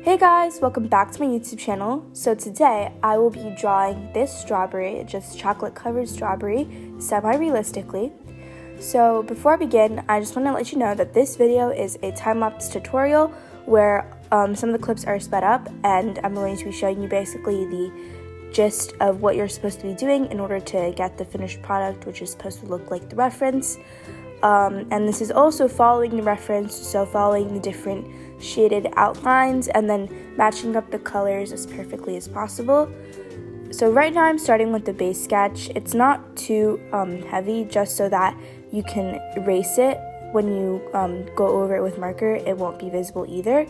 Hey guys, welcome back to my YouTube channel. So today I will be drawing this strawberry, just chocolate covered strawberry, semi-realistically. So before I begin, I just want to let you know that this video is a time-lapse tutorial where some of the clips are sped up, and I'm going to be showing you basically the gist of what you're supposed to be doing in order to get the finished product, which is supposed to look like the reference. And this is also following the reference, so following the different shaded outlines and then matching up the colors as perfectly as possible. So right now I'm starting with the base sketch. It's not too heavy, just so that you can erase it when you go over it with marker. It won't be visible either.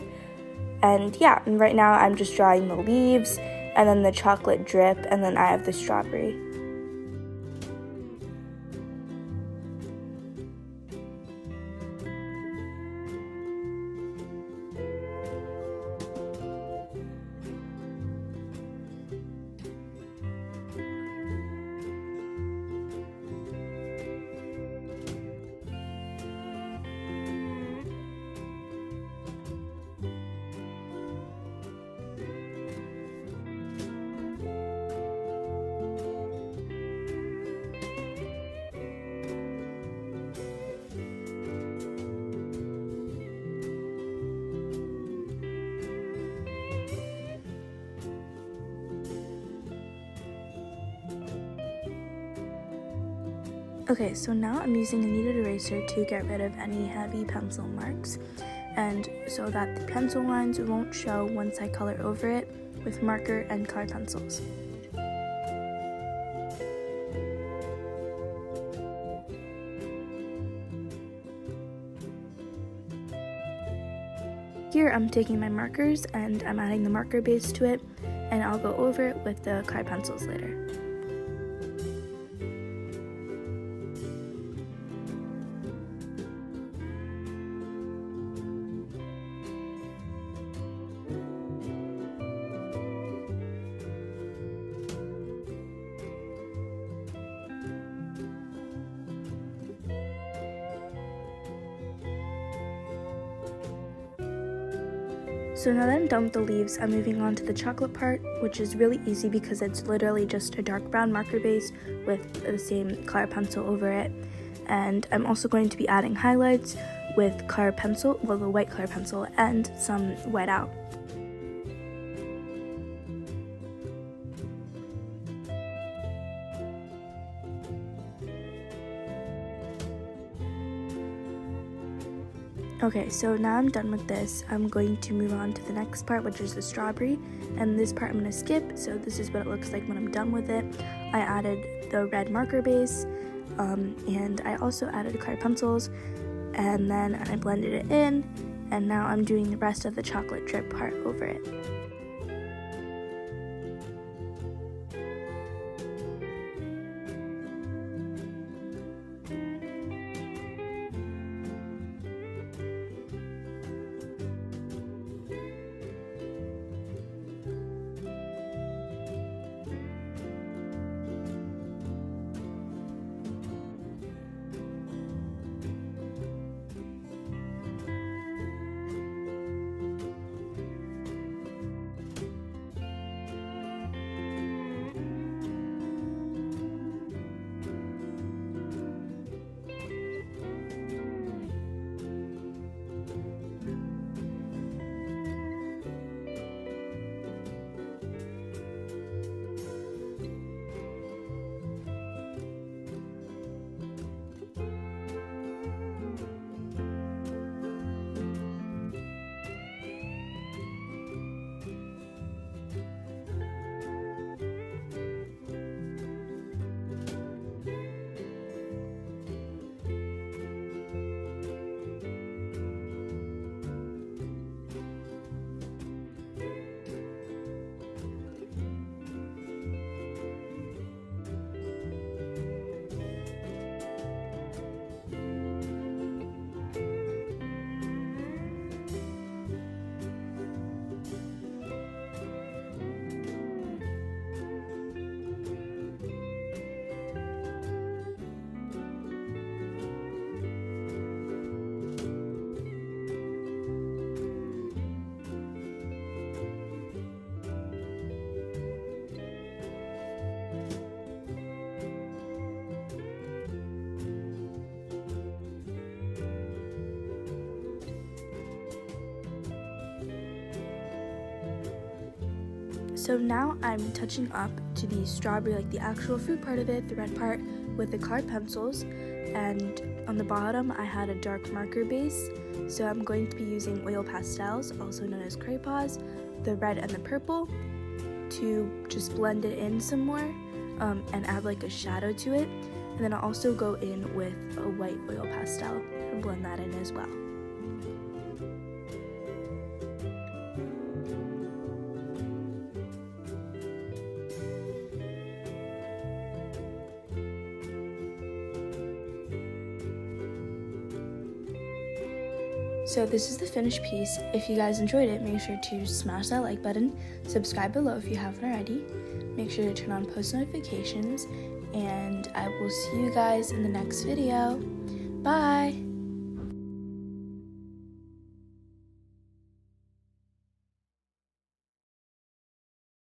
And yeah, and right now I'm just drawing the leaves and then the chocolate drip, and then I have the strawberry. Okay, so now I'm using a kneaded eraser to get rid of any heavy pencil marks, and so that the pencil lines won't show once I color over it with marker and colored pencils. Here I'm taking my markers and I'm adding the marker base to it, and I'll go over it with the colored pencils later. So now that I'm done with the leaves, I'm moving on to the chocolate part, which is really easy because it's literally just a dark brown marker base with the same color pencil over it. And I'm also going to be adding highlights with color pencil, well, the white color pencil, and some white out. Okay, so now I'm done with this. I'm going to move on to the next part, which is the strawberry, and this part I'm going to skip. So this is what it looks like when I'm done with it. I added the red marker base, and I also added colored pencils, and then I blended it in, and now I'm doing the rest of the chocolate drip part over it. So now I'm touching up to the strawberry, like the actual fruit part of it, the red part, with the colored pencils. And on the bottom I had a dark marker base, so I'm going to be using oil pastels, also known as crayons, the red and the purple, to just blend it in some more and add like a shadow to it. And then I'll also go in with a white oil pastel and blend that in as well. So this is the finished piece. If you guys enjoyed it, make sure to smash that like button, subscribe below if you haven't already, make sure to turn on post notifications, and I will see you guys in the next video. Bye!